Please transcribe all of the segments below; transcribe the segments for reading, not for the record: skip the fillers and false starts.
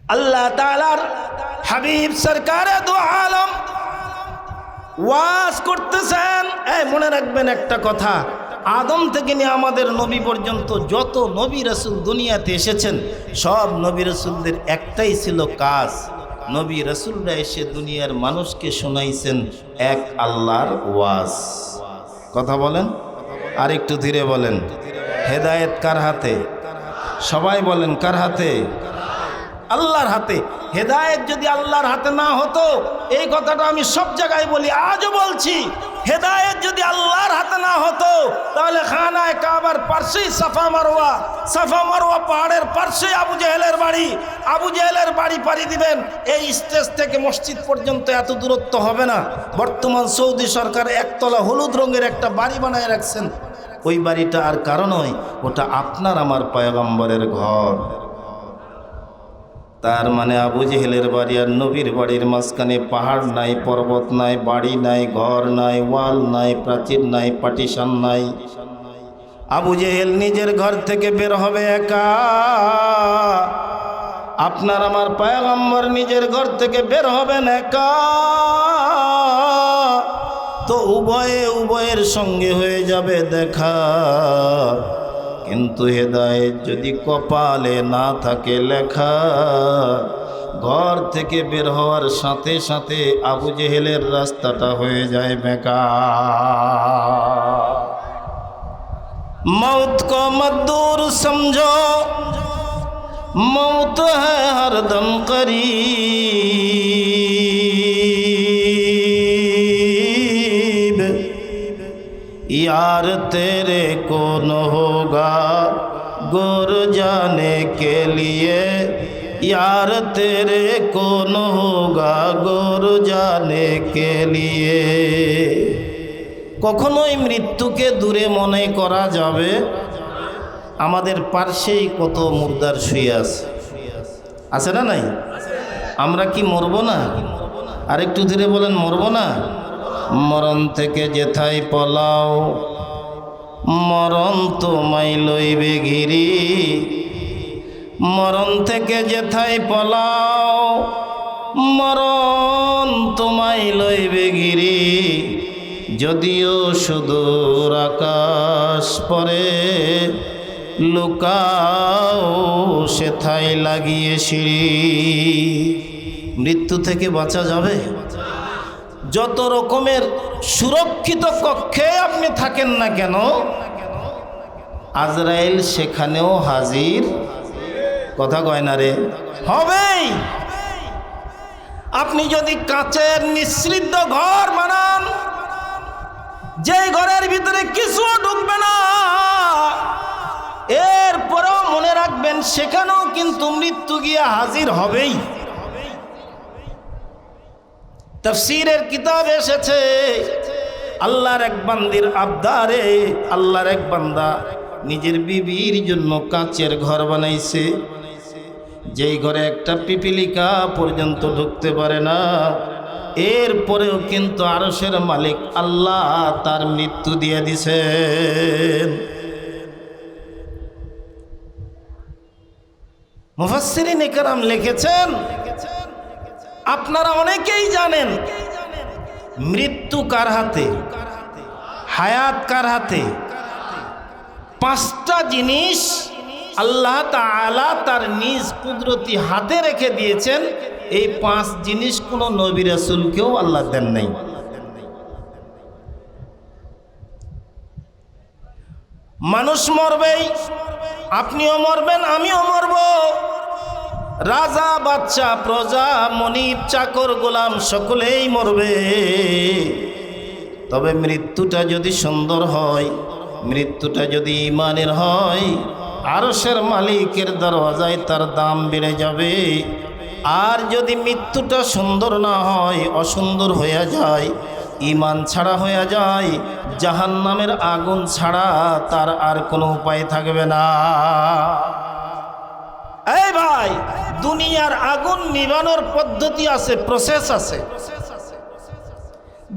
আল্লাহ তাআলার হাবিব সরকারে দু আলম ওয়াজ করতেছেন। মনে রাখবেন একটা কথা, আদম থেকে নিয়ে আমাদের নবী পর্যন্ত যত নবী রাসূল দুনিয়াতে এসেছেন, সব নবী রাসূলদের একটাই ছিল কাজ। নবী রাসূলরা এসে দুনিয়ার মানুষকে শোনাইছেন এক আল্লাহর ওয়াজ। কথা বলেন, আর একটু ধীরে বলেন। হেদায়েত কার হাতে? সবাই বলেন, কার হাতে? আল্লাহর হাতে। হেদায়েত যদি আল্লাহর হাতে না হতো, এই কথাটা আমি সব জায়গায় বলি, আজও বলছি, হেদায়েত যদি আল্লাহর হাতে না হতো তাহলে খানায়ে কাবার পাশেই সাফা মারওয়া পাহাড়ের পাশেই আবু জেহেলের বাড়ি পাড়ি দিবেন, এই স্টেজ থেকে মসজিদ পর্যন্ত এত দূরত্ব হবে না। বর্তমান সৌদি সরকার একতলা হলুদ রঙের একটা বাড়ি বানায় রাখছেন, ওই বাড়িটা আর কারণ নয়, ওটা আপনার আমার পয়গম্বরের ঘর। তার মানে আবু জেহেলের বাড়ি আর নবীর বাড়ির মাঝখানে পাহাড় নাই, পর্বত নাই, বাড়ি নাই, ঘর নাই, ওয়াল নাই, প্রাচীর নাই, পার্টিশন নাই। আবু জেহেল নিজের ঘর থেকে বের হবে একা, আপনার আমার পয়গম্বর নিজের ঘর থেকে বের হবেন একা। তো উভয়ের সঙ্গে হয়ে যাবে দেখা, কিন্তু হেদায়েত যদি কপালে না থাকে লেখা, ঘর থেকে বের হওয়ার সাথে সাথে আবু জেহেলের রাস্তাটা হয়ে যায় বেকার। मौत को मत दूर समझो, मौत है हरदम करीब, यार तेरे कौन होगा गुर जाने के लिए, यार तेरे कौन होगा गुर जाने के लिए। কখনোই মৃত্যুকে দূরে মনে করা যাবে। আমাদের পার্শ্বেই কত মুর্দার শুয়ে আছে না নাই? আমরা কি মরবো না? আরেকটু ধীরে বলেন, মরবো না? মরণ থেকে যেথায় পলাও, মরণ তোমায় লইবে ঘিরি, মরণ থেকে যেথায় পলাও, মরণ তোমায় লইবে ঘিরি, যদিও সুদূর আকাশ পরে লুকাও সেথায় লাগিয়ে সিঁড়ি। মৃত্যু থেকে বাঁচা যাবে? যত রকমের সুরক্ষিত কক্ষে আপনি থাকেন না কেন, আজরাইল সেখানেও হাজির, কথা কয় না রে, হবেই। আপনি যদি কাচের নিঃসৃদ্ধ ঘর বানান, যেই ঘরের ভিতরে কিছু ঢুকবে না, এরপরেও মনে রাখবেন সেখানেও কিন্তু মৃত্যু গিয়ে হাজির হবেই। তাফসীরের কিতাব এসেছে, আল্লাহর এক বান্দির আবদারে আল্লাহর এক বান্দা নিজের বিবির জন্য কাচের ঘর বানাইছে, যেই ঘরে একটা পিপিলিকা পর্যন্ত ঢুকতে পারে না। এরপরেও কিন্তু আরশের মালিক আল্লাহ তার মৃত্যু দিয়ে দিছেন। মুফাসসিরিনে কেরাম লিখেছেন, আপনারা অনেকেই জানেন মৃত্যু কার হাতে, হায়াত কার হাতে। পাঁচটা জিনিস আল্লাহ তাআলা তার নিজ কুদরতি হাতে রেখে দিয়েছেন। এই পাঁচ জিনিস কোনো নবী রাসূলকেও আল্লাহ দেন নাই। মানুষ মরবেই, আপনিও মরবেন, আমিও মরব, রাজা বাদশা প্রজা মনিব চাকর গোলাম সকলেই মরবে। তবে মৃত্যুটা যদি সুন্দর হয়, মৃত্যুটা যদি ঈমানের হয়, আরশের মালিকের দরওয়াজায় তার দাম বেড়ে যাবে। আর যদি মৃত্যুটা সুন্দর না হয়, অসুন্দর হয়ে যায়, ঈমান ছাড়া হয়ে যায়, জাহান্নামের আগুন ছাড়া তার আর কোনো উপায় থাকবে না। এই ভাই, দুনিয়ার আগুন নিভানোর পদ্ধতি আছে, প্রসেস আছে।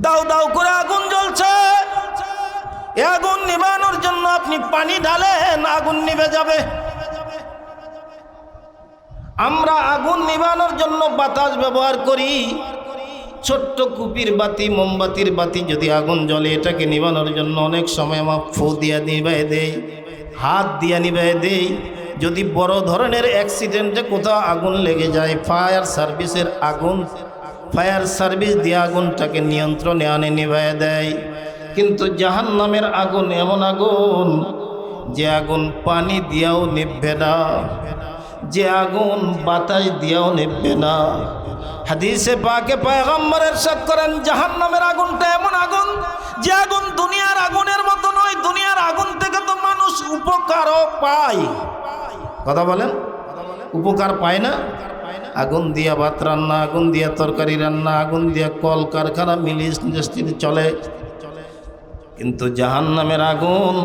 দাও দাও করে আগুন জ্বলছে, এই আগুন নিভানোর জন্য আপনি পানি ঢালেন, আগুন নিভে যাবে। আমরা আগুন নিভানোর জন্য বাতাস ব্যবহার করি। ছোট্ট কুপির বাতি, মোমবাতির বাতি যদি আগুন জ্বলে, এটাকে নিভানোর জন্য অনেক সময় আমার ফু দিয়া নিভাই দেই, হাত দিয়া নিভাই দেই। যদি বড় ধরনের অ্যাক্সিডেন্টে কোথাও আগুন লেগে যায়, ফায়ার সার্ভিসের আগুন, ফায়ার সার্ভিস দিয়ে আগুনটাকে নিয়ন্ত্রণে আনে, নিভাই দেয়। কিন্তু জাহান্নামের আগুন এমন আগুন, যে আগুন পানি দিয়াও নিভবে না, যে আগুন বাতাস দিয়াও নিভবে না। হাদিসে পাকে পয়গম্বর ইরশাদ করেন, জাহান্নামের আগুনটা এমন আগুন, যে আগুন দুনিয়ার আগুনের মতো নয়। দুনিয়ার আগুন থেকে তো মানুষ উপকারও পায়। কথা বলেন, উপকার পায় না? আগুন দিয়া ভাত রান্না, আগুন দিয়া তরকারি রান্না, আগুন দিয়া কল কারখানা মিল ইন্ডাস্ট্রি চলে। কিন্তু জাহান্নামের আগুন,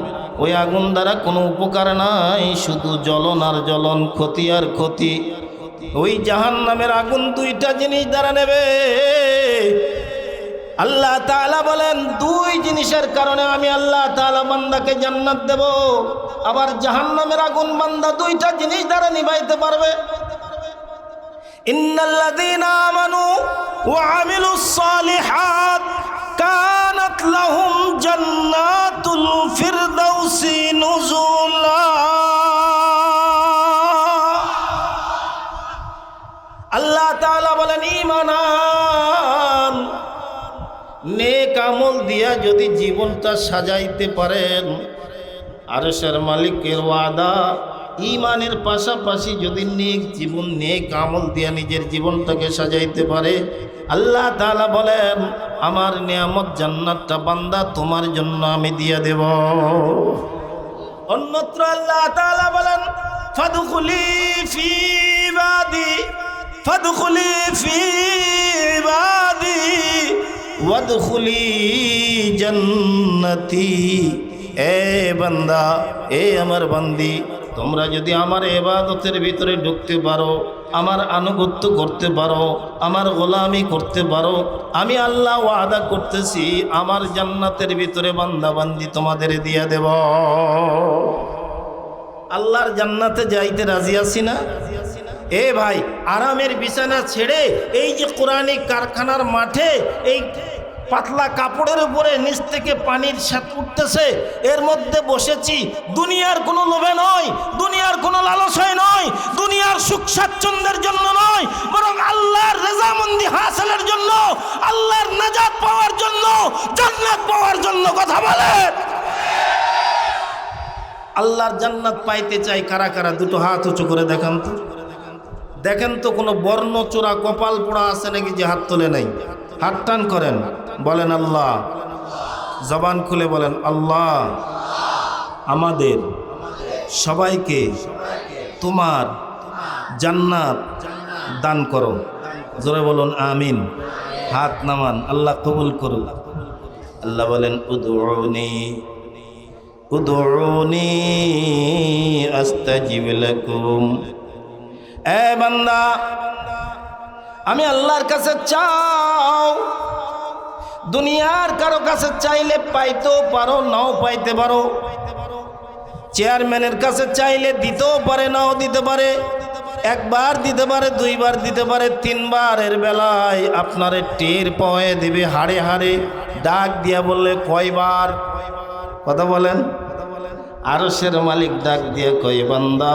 ওই আগুন দ্বারা কোনো উপকার নাই, শুধু জ্বলন আর জ্বলন, ক্ষতি আর ক্ষতি। ওই জাহান্নামের আগুন দুইটা জিনিস দ্বারা নেবে। আল্লাহ তাআলা বলেন, দুই জিনিসের কারণে আমি আল্লাহ তাআলা বান্দাকে জান্নাত দেব। আবার জাহান্নামের আগুন বান্দা দুইটা জিনিস দ্বারা নিভাইতে পারবে। ইন্নাল্লাযীনা আমানু ওয়া আমিলুস সালিহাত কানাত লাহুম জান্নাতুল ফিরদাউসি নুজুলা। আল্লাহ তাআলা বলেন, ঈমান নেক আমল দিয়া যদি জীবনটা সাজাইতে পারেন, আরশের মালিকের ওয়াদা, ঈমানের পাশাপাশি যদি নেক জীবন, নেক আমল দিয়া নিজের জীবনটাকে সাজাইতে পারে, আল্লাহ তাআলা বলেন, আমার নিয়ামত জান্নাতটা বান্দা তোমার জন্য আমি দিয়া দেব। অন্যত্র আল্লাহ তাআলা বলেন, ফাদখুলি ফি ইবাদি, ফাদখুলি ফি ইবাদি ওয়াদখুলি জান্নাতি। এ বান্দা, এ আমার বান্দি, তোমরা যদি আমার ইবাদতের ভিতরে ঢুকতে পারো, আমার আনুগত্য করতে পারো, আমার গোলামি করতে পারো, আমি আল্লাহ ওয়াদা করতেছি আমার জান্নাতের ভিতরে বান্দা বান্দি তোমাদের দিয়ে দেব। আল্লাহর জান্নাতে যাইতে রাজি আছি না? এ ভাই, আরামের বিছানা ছেড়ে এই যে কোরআনিক কারখানার মাঠে এই পাতলা কাপড়ের উপরে নিচ থেকে পানির স্বাদ উঠতেছে, এর মধ্যে বসেছি। দুনিয়ার কোনো লোভে নয়, দুনিয়ার কোনো লালসায় নয়, দুনিয়ার সুখ স্বাচ্ছন্দ্যের জন্য নয়, বরং আল্লাহর রেজামন্দি হাসিলের জন্য, আল্লাহর নাজাত পাওয়ার জন্য, জান্নাত পাওয়ার জন্য। কথা বলেন, আল্লাহর জান্নাত পাইতে চাই কারা কারা? দুটো হাত উঁচু করে দেখান তো, দেখেন তো কোনো বর্ণচোরা কপাল পোড়া আছে নাকি যে হাত তোলে নাই? হাত টান করেন, বলেন আল্লাহ। জবান খুলে বলেন, আল্লাহ আমাদের সবাইকে তোমার জান্নাত দান করো। জোরে বলুন আমিন। হাত নামান, আল্লাহ কবুল করুন। আল্লাহ বলেন, উদউনি উদউনি আস্তাজিব লাকুম। এ বান্দা, আমি আল্লাহর কাছে চাও। দুনিয়ার কারো কাছে চাইলে পাইতেও পারো, নাও পাইতে পারো। চেয়ারম্যানের কাছে চাইলে দিতেও পারে, নাও দিতে পারে। একবার দিতে পারে, দুইবার দিতে পারে, তিনবারের বেলায় আপনারে টের পাওয়া দিবে হাড়ে হাড়ে। ডাক দিয়া বললে কয়বার? কথা বলেন। আরশের মালিক ডাক দিয়ে কয়, বান্দা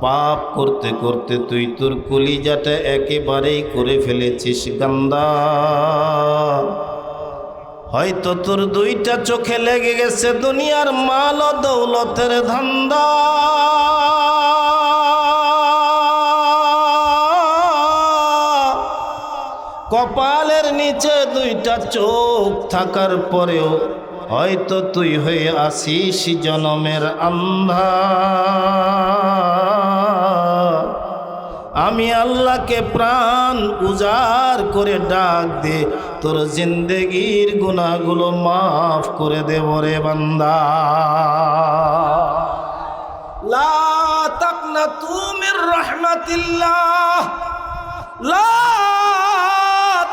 পাপ করতে করতে তুই তোর কলিজাটা একেবারেই করে ফেলেছিস গান্দা। হয়তো তোর দুইটা চোখে লেগে গেছে দুনিয়ার মাল ও দৌলতের ধান্দা। কপালের নিচে দুইটা চোখ থাকার পরেও হয়তো তুই হয়ে আসিস জনমের আন্ধা। আমি আল্লাহকে প্রাণ উজাড় করে ডাক দে, তোর জিন্দেগির গুনাহগুলো মাফ করে দেব রে বান্দা। লা তাকনাতু মির রাহমাতিল্লাহ, লা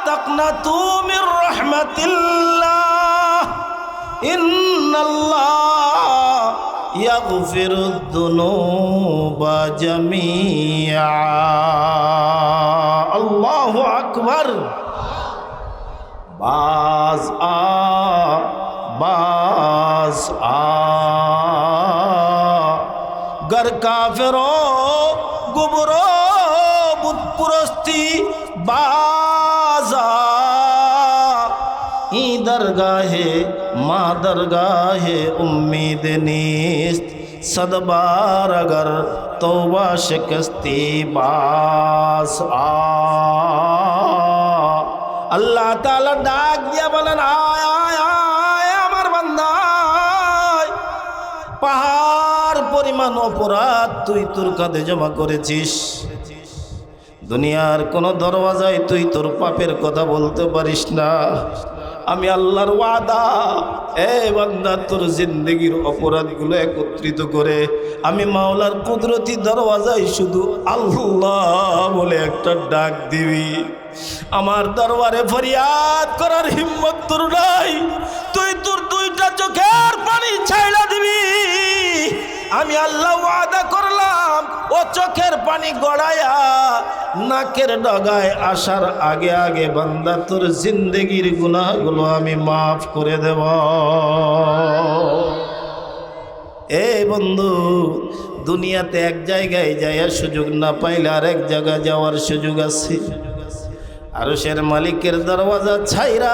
তাকনাতু মির রাহমাতিল্লাহ, ইন্নাল্লাহ ইয়াগফিরুদ যুনুবা জামিআ। আল্লাহু আকবার। বাজ আ गर काफिरो गुबरो बुतपुरस्ती बाजा ई दरगाहे माँ दरगाहे उम्मीद नीस्त सदबार अगर तौबा शिकस्ती बास आ। अल्लाह ताला डाक दिया बोलेन आय आय आय আমার বান্দা, পাহাড় পরিমাণ অপরাধ তুই তোর কাঁধে জমা করেছিস। দুনিয়ার কোন দরওয়াজায় তুই তোর পাপের কথা বলতে পারিস না। আমি আল্লাহর ওয়াদা, এ বান্দা তোর জিন্দেগির অপরাধগুলো একত্রিত করে আমি মাওলার কুদরতি দরওয়াজায় শুধু আল্লাহ বলে একটা ডাক দিবি। আমার দরবারে ফরিয়াদ করার হিম্মত তোর নাই, তুই তোর দুইটা চোখের পানি ছাইড়া দিবি। আমি আল্লাহ ওয়াদা করলাম ও চোখের পানি গড়ায়া নাকের ডগায় আসার আগে আগে বান্দা তোর জিন্দেগির গুনাহগুলো আমি মাফ করে দেব। এ বন্ধু, দুনিয়াতে এক জায়গায় যাওয়ার সুযোগ না পাইলে আর এক জায়গায় যাওয়ার সুযোগ আছে। আরশের মালিকের দরওয়াজা ছাইরা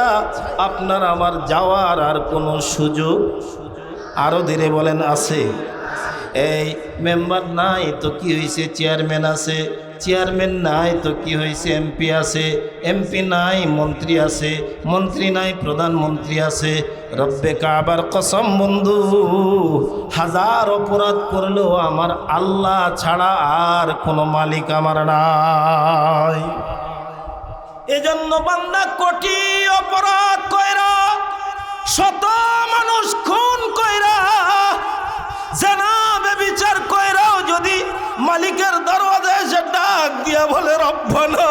আপনার আমার যাওয়ার আর কোনো সুযোগ, আরো ধীরে বলেন, আছে? এই মেম্বার নাই তো কি হয়েছে, চেয়ারম্যান আছে। চেয়ারম্যান নাই তো কি হয়েছে, এমপি আছে। এমপি নাই, মন্ত্রী আছে। মন্ত্রী নাই, প্রধানমন্ত্রী আছে। রব্বে কাবার কসম বন্ধু, হাজার অপরাধ করলেও আমার আল্লাহ ছাড়া আর কোনো মালিক আমার নাই। এজন্য বান্দা কোটি অপরাধ কইরা, শত মানুষ খুন কইরা, জানাবে বিচার কইরাও যদি মালিকের দরওয়াজায় এসে ডাক দিয়া বলে রব্বানা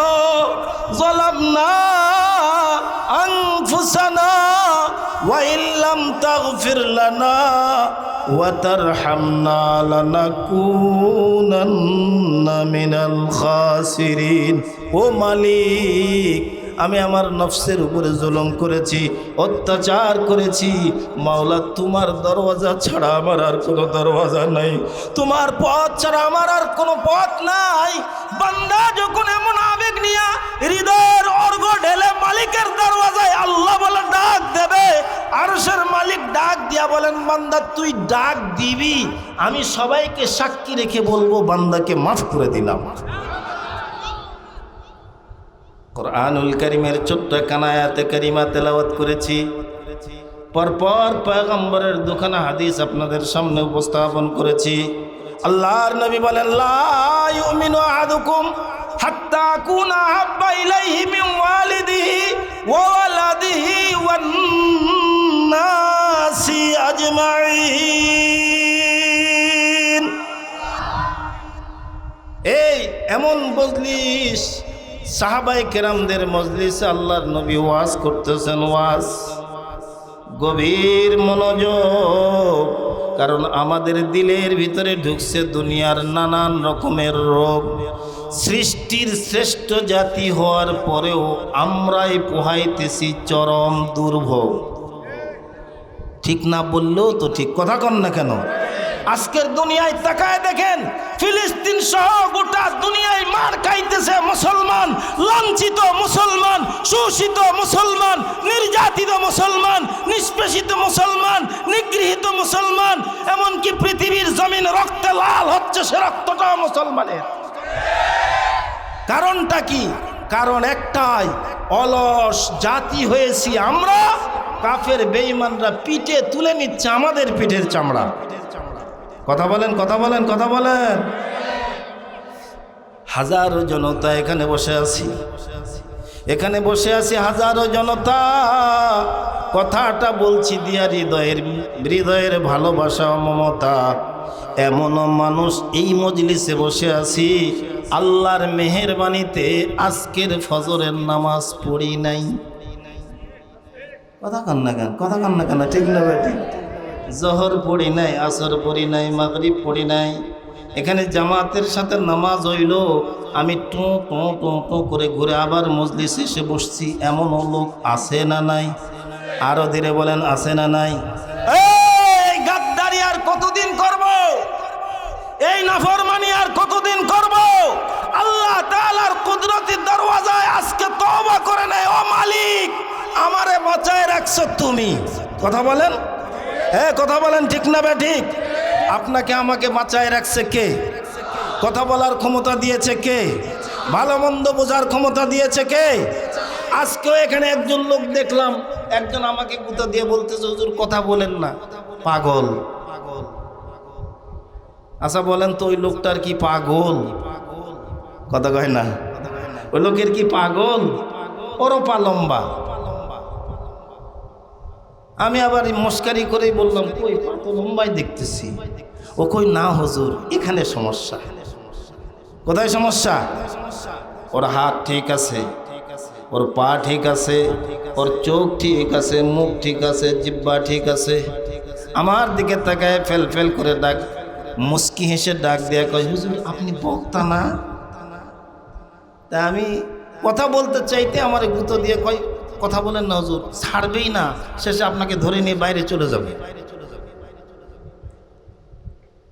যালামনা আনফুসানা ওয়া ইল্লাম তাগফির লানা ওয়া তারহামনা লানাকুনান্না মিনাল খাসিরিন। ও মালিক, আমি আমার নফসের উপরে জুলুম করেছি, অত্যাচার করেছি। মাওলা, তোমার দরওয়াজা ছাড়া আমার আর কোনো দরওয়াজা নাই, তোমার পথ ছাড়া আমার আর কোনো পথ নাই। বান্দা যখন এমন আবেগ নিয়া হৃদয়ের অর্ঘ ঢেলে মালিকের দরওয়াজায় আল্লাহ বলে ডাক দেবে, আরশের মালিক ডাক দিয়া বলেন বান্দা তুই ডাক দিবি, আমি সবাইকে সাক্ষী রেখে বলবো বান্দাকে মাফ করে দিলাম। কোরআনুল কারীমের ছোট্ট কানায়াতে কারিমা তেলাওয়াত করেছি। পরপর পয়গম্বরের দুখানা হাদিস আপনাদের সামনে উপস্থাপন করেছি। আল্লাহর নবী বলেন, লা ইউমিনু আহাদুকুম হাত্তা আকুনা আহাব্বা ইলাইহি মিন ওয়ালিদিহি ওয়া ওয়ালাদিহি ওয়ান নাসি আজমাইন। এই এমন মজলিস, সাহাবায়ে কেরামদের মজলিসে আল্লাহর নবী ওয়াজ করতেছেন। ওয়াজ গভীর মনোযোগ, কারণ আমাদের দিলের ভিতরে ঢুকছে দুনিয়ার নানান রকমের রোগ। সৃষ্টির শ্রেষ্ঠ জাতি হওয়ার পরেও আমরাই পোহাইতেছি চরম দুর্ভোগ। ঠিক না বললেও তো ঠিক, কথা কন না কেন? আজকের দুনিয়ায় তাকায় দেখেন, ফিলিস্তিন সহ গোটা দুনিয়ায় মার খাইতেছে মুসলমান, লাঞ্ছিত মুসলমান, শোষিত মুসলমান, নির্যাতিত মুসলমান, নিষ্পেষিত মুসলমান, নিগৃহীত মুসলমান, এমনকি পৃথিবীর জমিন রক্তে লাল হচ্ছে, সে রক্তটা মুসলমানের। কারণটা কি? কারণ একটাই, অলস জাতি হয়েছি আমরা। কাফের বেঈমানরা পিঠে তুলে নিচ্ছে আমাদের পিঠের চামড়া। কথা বলেন, কথা বলেন, কথা বলেন। হাজারো জনতা এখানে বসে আছি, এখানে বসে আছি হাজারো জনতা। কথাটা বলছি দিয়া হৃদয়ের ভালোবাসা ও মমতা। এমনও মানুষ এই মজলিসে বসে আছি, আল্লাহর মেহেরবানিতে আজকের ফজরের নামাজ পড়ি নাই। কথা কান না কেন, কথা কান না কেন, ঠিক না বেটি? জোহর পড়ি নাই, আসর পড়ি নাই, মাগরিব পড়ি নাই। এখানে জামাতের সাথে নামাজ হইল, আমি টো টো টো টো করে ঘুরে আবার মজলিসে এসে বসছি। এমনও লোক আছে না নাই? আরো ধীরে বলেন, আছে না নাই? এই গাদ্দারি আর কতদিন করব? এই নাফরমানি আর কতদিন করব? আল্লাহ তাআলার কুদরতের দরওয়াজায় আজকে তওবা করে নেয়, ও মালিক আমারে বাঁচায় রাখছো তুমি। কথা বলেন, হ্যাঁ কথা বলেন, ঠিক না বে ঠিক? আপনাকে আমাকে বাঁচায় রাখছে কে? কথা বলার ক্ষমতা দিয়েছে কে? ভালো মন্দ বোঝার ক্ষমতা দিয়েছে কে? আজকেও এখানে একজন লোক দেখলাম, একজন আমাকে গুঁতা দিয়ে বলতেছে, হুজুর কথা বলেন না, পাগল। আচ্ছা বলেন তো, ওই লোকটার কি পাগল? কথা কয় না, ওই লোকের কি পাগল? ওরও পা লম্বা। আমি আবার মস্কারি করেই বললাম, কই পা তো লম্বাই দেখতেছি। ও কই না হুজুর, এখানে সমস্যা। কোথায় সমস্যা? ওর হাত ঠিক আছে, ওর পা ঠিক আছে, ওর চোখ ঠিক আছে, মুখ ঠিক আছে, জিহ্বা ঠিক আছে। আমার দিকে তাকায় ফেল ফেল করে ডাক, মুস্কি হেসে ডাক দেয়া কয়, হুজুর আপনি বক্তা না? তা আমি কথা বলতে চাইতে আমার গুঁতো দিয়ে কয়, কথা বলেন না হুজুর, ছাড়বেই না, শেষে আপনাকে ধরে নিয়ে বাইরে চলে যাবে।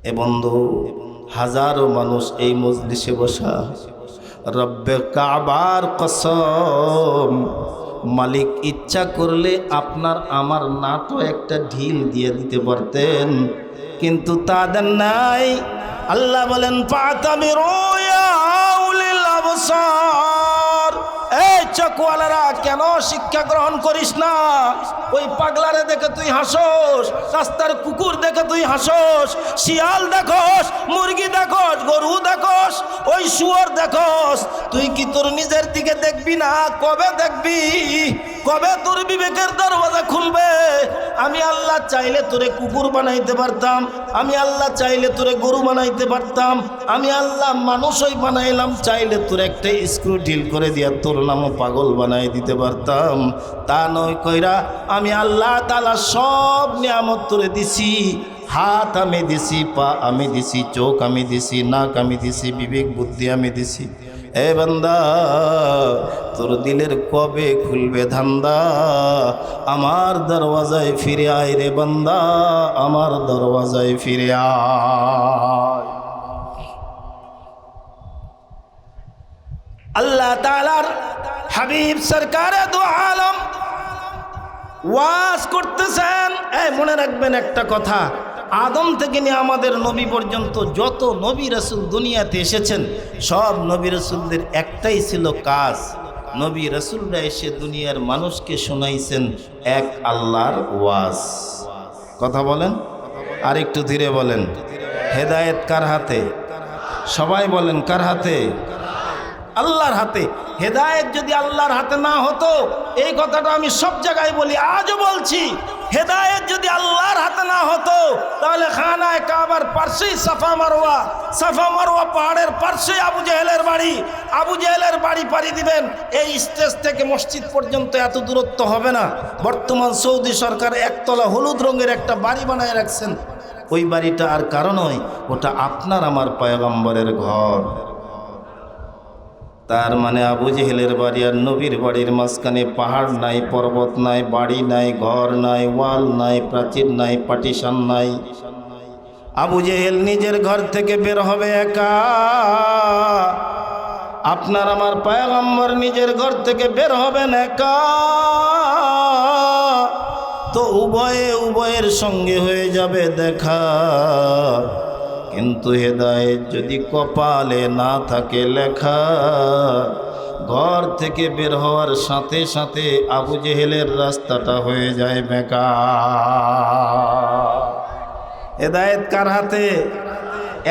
এ বন্ধু, হাজারো মানুষ এই মজলিসে বসা, রব্বে কাবার কসম, মালিক ইচ্ছা করলে আপনার আমার না তো একটা ঢিল দিয়ে দিতে পারতেন, কিন্তু তা দেন নাই। আল্লাহ বলেন, ফাতাবিরু ইয়া উলিল আবসার, এই চোখওয়ালারা কেন শিক্ষা গ্রহণ করিস না? ওই পাগলারে দেখে তুই হাসোস, রাস্তার কুকুর দেখে তুই হাসোস, শিয়াল দেখোস, মুরগি দেখোস, গরু দেখোস, ওই শুয়োর দেখোস, তুই কি তোর নিজের দিকে দেখবি না? কবে দেখবি? কবে তোর বিবেকের দরওয়াজা খুলবে? আমি আল্লাহ চাইলে তোরে কুকুর বানাইতে পারতাম, আমি আল্লাহ চাইলে তোরে গরু বানাইতে পারতাম, আমি আল্লাহ মানুষই বানাইলাম, চাইলে তোর একটা স্ক্রু ঢিল করে দিয়া তোর নামও পাগল বানাই দিতে পারতাম। তা নয় কইরা আমি আল্লাহ তাআলা সব নিয়ামত তোরে দিছি। হাত আমি দিছি, পা আমি দিছি, চোখ আমি দিছি, নাক আমি দিছি, বিবেক বুদ্ধি আমি দিছি। এ বান্দা, তোর দিলের কবে খুলবে ধান্দা? আমার দরওয়াজায় ফিরে আয় রে বান্দা, আমার দরওয়াজায় ফিরে আয়। আল্লাহ তাআলার হাবিব সরকারে দু আলম ওয়াজ করতেছেন। এই মনে রাখবেন একটা কথা, আদম থেকে নিয়ে আমাদের নবী পর্যন্ত যত নবী রাসূল দুনিয়াতে এসেছেন, সব নবী রাসূলদের একটাই ছিল কাজ। নবী রাসূলরা এসে দুনিয়ার মানুষকে শোনাইছেন এক আল্লাহর ওয়াজ। কথা বলেন, আর একটু ধীরে বলেন। হেদায়েত কার হাতে? সবাই বলেন, কার হাতে? আল্লাহর হাতে। হেদায়েত যদি আল্লাহর হাতে না হতো, এই কথাটা আমি সব জায়গায় বলি, আজও বলছি, হেদায়েত যদি আল্লাহর হাতে না হতো, তাহলে খানায়ে কাবার পাশেই সাফা মারওয়া, সাফা মারওয়া পাহাড়ের পাশেই আবু জেহেলের বাড়ি। আবু জেহেলের বাড়ি পাড়ি দিবেন, এই স্টেজ থেকে মসজিদ পর্যন্ত এত দূরত্ব হবে না। বর্তমান সৌদি সরকার একতলা হলুদ রঙের একটা বাড়ি বানায় রাখছেন, ওই বাড়িটা আর কারণ নয়, ওটা আপনার আমার পয়গম্বরের ঘর। তার মানে আবু জেহেলের বাড়ি আর নবীর বাড়ির মাঝখানে পাহাড় নাই, পর্বত নাই, বাড়ি নাই, ঘর নাই, ওয়াল নাই, প্রাচীর নাই, পার্টিশন নাই। আবু জেহেল নিজের ঘর থেকে বের হবে একা, আপনার আমার পয়গম্বর নিজের ঘর থেকে বের হবেন একা। তো উভয়ের সঙ্গে হয়ে যাবে দেখা, কিন্তু হেদায়েত যদি কপালে না থাকে লেখা, ঘর থেকে বের হওয়ার সাথে সাথে আবু জেহেলের রাস্তাটা হয়ে যায় বেকার। হেদায়েত কার হাতে?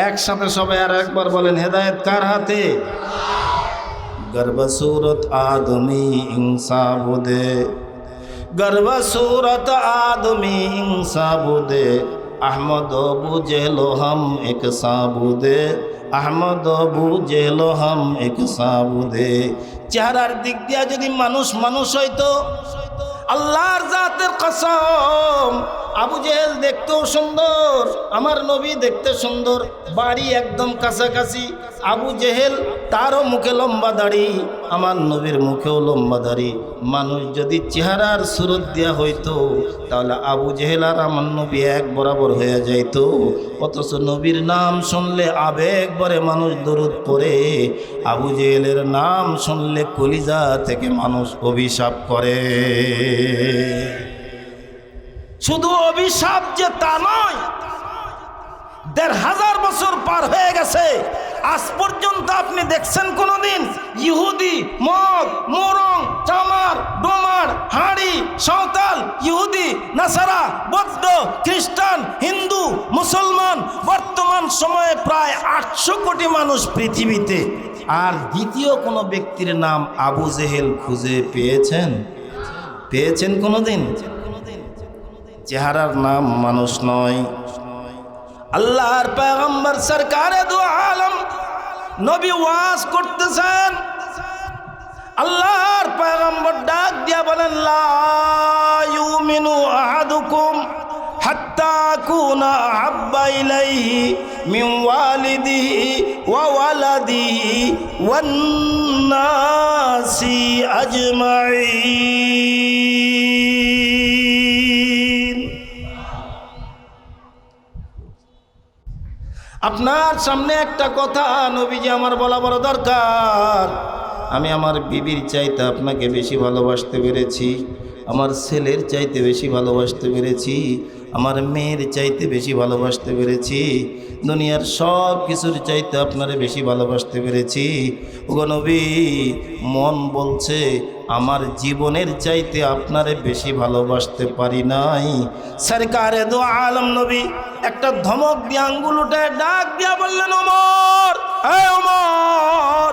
একসাথে সবাই আর একবার বলেন, হেদায়েত কার হাতে? গর্বসূরত আদমি ইনসা বুদে, গর্বসূরত আদমি ইনসা বুদে, আহমদ বুঝে লো হাম এক সাবুদে, আহমদ বুঝে লো হাম এক সাবুদে। চেহারার দিক দিয়া যদি মানুষ হইতো, আল্লাহর জাতের কসম, আবু জেহেল দেখতেও সুন্দর, আমার নবী দেখতে সুন্দর, বাড়ি একদম কাছাকাছি। আবু জেহেল তারও মুখে লম্বা দাড়ি, আমার নবীর মুখেও লম্বা দাড়ি। মানুষ যদি চেহারার সুরত দেওয়া হইতো তাহলে আবু জেহেল আর আমার নবী এক বরাবর হয়ে যাইত। অথচ নবীর নাম শুনলে আবেগ ভরে মানুষ দরুদ পড়ে, আবু জেহেলের নাম শুনলে কলিজা থেকে মানুষ অভিশাপ করে। শুধু অভিশাপ যে তা নয়, ১৫০০ বছর পার হয়ে গেছে, আজ পর্যন্ত আপনি দেখছেন কোনদিন ইহুদি মগ মোরং চামার ডোমার হাঁড়ি সাঁওতাল ইহুদি নাসারা বৌদ্ধ খ্রিস্টান হিন্দু মুসলমান বর্তমান সময়ে প্রায় ৮০০ কোটি মানুষ পৃথিবীতে, আর দ্বিতীয় কোনো ব্যক্তির নাম আবু জেহেল খুঁজে পেয়েছেন কোনদিন? চেহারার নাম মানুষ নয়। আল্লাহর পয়গম্বর সরকারে দু আলম নবী ওয়াজ করতেছেন, আল্লাহর পয়গম্বর ডাক দিয়া বলেন, লা ইউমিনু আহাদুকুম হাত্তা কুনা আহাব্বা ইলাইহি মিন ওয়ালিদিহি ওয়া ওয়ালাদিহি ওয়ান নাসি আজমাইন। আপনার সামনে একটা কথা নবীজি আমার বলা বড় দরকার। আমি আমার বিবির চাইতে আপনাকে বেশি ভালোবাসতে পেরেছি, আমার ছেলের চাইতে বেশি ভালোবাসতে পেরেছি, আমার মেয়ের চাইতে বেশি ভালোবাসতে পেরেছি, দুনিয়ার সব কিছুর চাইতে আপনারে বেশি ভালোবাসতে পেরেছি। ওগো নবী, মন বলছে আমার জীবনের চাইতে আপনারে বেশি ভালোবাসতে পারি নাই। সরকারে দু আলম নবী একটা ধমক দিয়ে আঙ্গুল উঠায় ডাক দিয়া বললেন, ওমর, ওমর,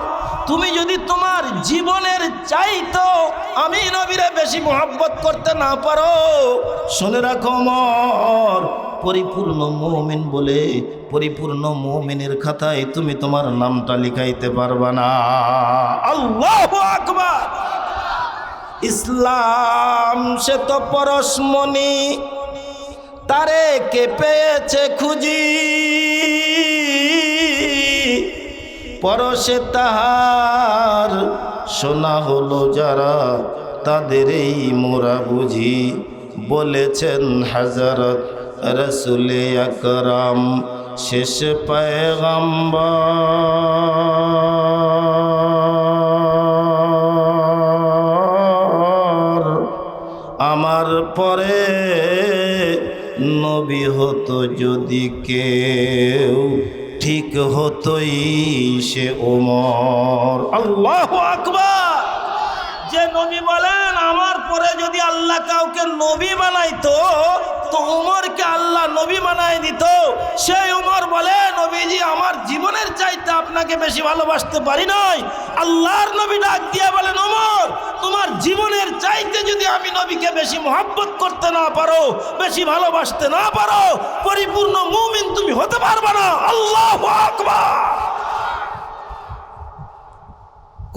তুমি যদি তোমার জীবনের চাইতো আমি নবীরে বেশি মোহাব্বত করতে না পারো, শুনে রাখো ওমর, পরিপূর্ণ মুমিন বলে পরিপূর্ণ মুমিনের খাতায় তুমি তোমার নামটা লিখাইতে পারবা না। আল্লাহু আকবার। ইসলাম সে তো পরশমণি, তারে কে পেয়েছে খুঁজি, পরশে তাহার শোনা হলো যারা তাদেরই মোরা বুঝি, বলেছেন হযরত রাসূলে আকরাম শেষ পয়গম্বর। আমার পরে নবী হতো যদি কেউ, ঠিক হতোই সে ওমর। আল্লাহু আকবার। যে নবী বলেন আমার পরে যদি আল্লাহ কাউকে নবী বানাইতো তো উমরকে আল্লাহ নবী বানাই দিত। সেই উমর বলে, নবীজি আমার জীবনের চাইতে আপনাকে বেশি ভালোবাসতে পারি নাই। আল্লাহর নবী ডাক দিয়ে বলেন, ওমর, তোমার জীবনের চাইতে যদি আমি নবীকে বেশি মোহাব্বত করতে না পারো, বেশি ভালোবাসতে না পারো, পরিপূর্ণ মুমিন তুমি হতে পারবে না। আল্লাহু আকবার।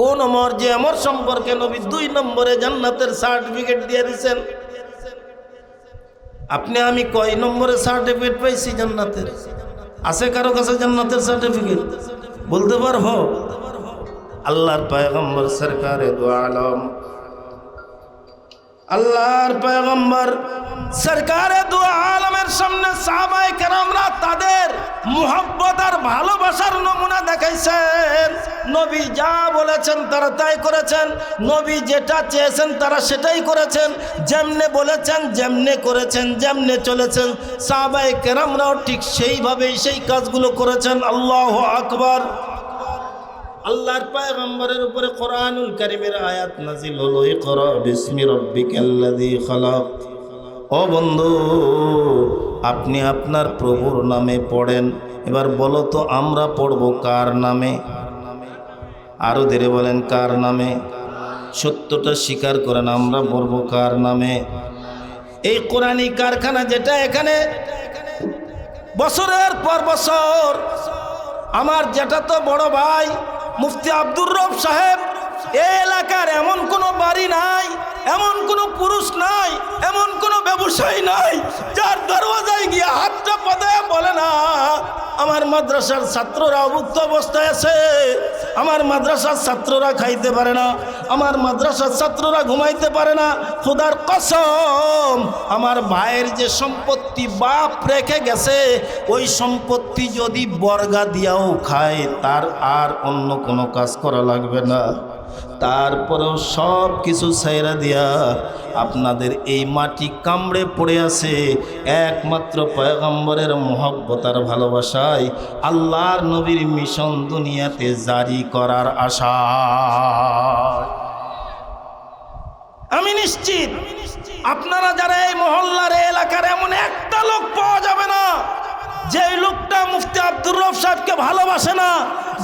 কোন ওমর? যে ওমর সম্পর্কে নবী 2 নম্বরে জান্নাতের সার্টিফিকেট দিয়ে দিয়েছেন। আপনি আমি কয় নম্বরে সার্টিফিকেট পাইছি জান্নাতের? আছে কারো কাছে জান্নাতের সার্টিফিকেট? বলতে পারবো? আল্লাহর পয়গম্বর সরকারে দু আলম, আল্লাহর পয়গম্বর সরকারে দু আলমের সামনে সাহাবায়ে কেরামরা তাদের মুহাব্বত আর ভালোবাসার নমুনা দেখাইছেন। নবী যা বলেছেন তারা তাই করেছেন, নবী যেটা চেয়েছেন তারা সেটাই করেছেন, যেমনে বলেছেন যেমনে করেছেন, যেমনে চলেছেন সাহাবায়ে কেরামরাও ঠিক সেইভাবেই সেই কাজগুলো করেছেন। আল্লাহু আকবার। আল্লাহর পয়গম্বরের উপরে কোরআনুল কারীমের আয়াত নাজিল হলো, ইকরা বিসমি রাব্বিকাল্লাযী খালাক। ও বন্ধু, আপনি আপনার প্রভুর নামে পড়েন। এবার বলো তো আমরা পড়ব কার নামে? আরো ধীরে বলেন, কার নামে? সত্যটা স্বীকার করেন, আমরা পড়ব কার নামে? এই কোরআনী কারখানা যেটা এখানে বছরের পর বছর আমার যেটা তো বড় ভাই মুফতি আব্দুর রব সাহেব এই এলাকার এমন কোনো বাড়ি নাই, এমন কোনো পুরুষ নাই, এমন কোনো ব্যবসায়ী নাই যার দরওয়াজায় গিয়ে হাতটা পাতায় বলে না আমার মাদ্রাসার ছাত্ররা অভুক্ত অবস্থায় আছে, আমার মাদ্রাসার ছাত্ররা খাইতে পারে না, আমার মাদ্রাসার ছাত্ররা ঘুমাইতে পারে না। খোদার কসম, আমার ভাইয়ের যে সম্পত্তি বাপ রেখে গেছে, ওই সম্পত্তি যদি বর্গা দিয়াও খায় তার আর অন্য কোনো কাজ করা লাগবে না। তারপরেও সব কিছু ছাইরা দিয়া আপনাদের এই মাটি কামড়ে পড়ে আছে একমাত্র পয়গম্বরের মহব্বত আর ভালোবাসায়, আল্লাহর নবীর মিশন দুনিয়াতে জারি করার আশা। আমি নিশ্চিত আপনারা যারা এই মহল্লার এলাকার এমন একটা লোক পাওয়া যাবে না যেই লোকটা মুফতি আব্দুর রব সাহেবকে ভালোবাসে না,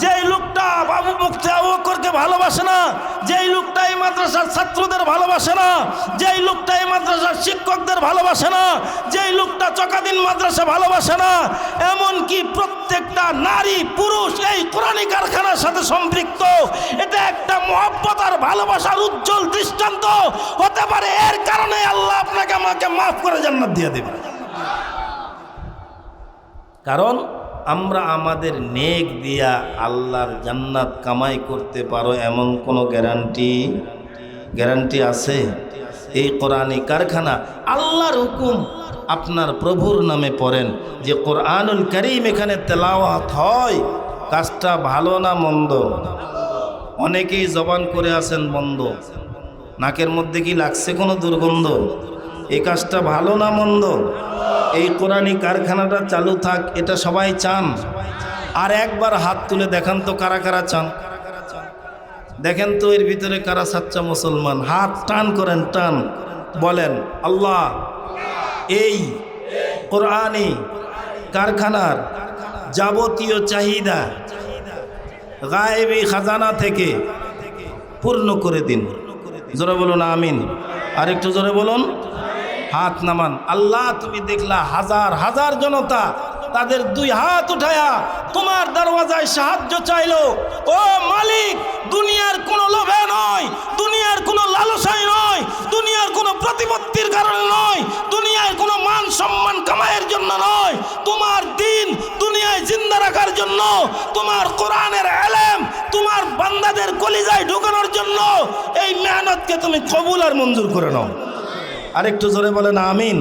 যেই লোকটা বাবু মুফতি আবু বকরকে ভালোবাসে না, যেই লোকটা এই মাদ্রাসার ছাত্রদের ভালোবাসে না, যেই লোকটা এই মাদ্রাসার শিক্ষকদের ভালোবাসে না, যেই লোকটা চকাদিন মাদ্রাসা ভালোবাসে না, এমনকি প্রত্যেকটা নারী পুরুষ এই কোরআনী কারখানার সাথে সম্পৃক্ত। এটা একটা মহব্বত আর ভালোবাসার উজ্জ্বল দৃষ্টান্ত হতে পারে। এর কারণে আল্লাহ আপনাকে আমাকে মাফ করে জান্নাত দিয়ে দেবে। কারণ আমরা আমাদের নেক দিয়া আল্লাহর জান্নাত কামাই করতে পারো এমন কোনো গ্যারান্টি আছে? এই কোরআনী কারখানা আল্লাহর হুকুম আপনার প্রভুর নামে পড়েন যে কোরআনুল কারীম এখানে তেলাওয়াত হয়, কাজটা ভালো না মন্দ? অনেকেই জবান করে আছেন বন্ধ, নাকের মধ্যে কি লাগছে কোনো দুর্গন্ধ? এই কাজটা ভালো না মন্দ? এই কোরআনী কারখানাটা চালু থাক, এটা সবাই চান? আর একবার হাত তুলে দেখান তো কারা কারা চান? দেখেন তো এর ভিতরে কারা সাচ্চা মুসলমান? হাত টান করেন, টান, বলেন আল্লাহ এই কোরআনী কারখানার যাবতীয় চাহিদা গায়েবী খাজানা থেকে পূর্ণ করে দিন। জোরে বলুন আমিন। আর একটু জোরে বলুন। হাত নামান। আল্লাহ তুমি দেখলা হাজার হাজার জনতা তাদের দুই হাত উঠায়া তোমার দরওয়াজায় সাহায্য চাইলো। ও মালিক, দুনিয়ার কোনো লোভে নয়, দুনিয়ার কোনো লালসায় নয়, দুনিয়ার কোনো প্রতিপত্তির কারণে নয়, দুনিয়ার কোনো মান সম্মান কামাইয়ের জন্য নয়, তোমার দিন দুনিয়ায় জিন্দা রাখার জন্য, তোমার কোরআনের ইলম তোমার বান্দাদের কলিজায় ঢোকানোর জন্য এই মেহনতকে তুমি কবুল আর মঞ্জুর করে নাও। আরেকটু জোরে বলেন আমিন।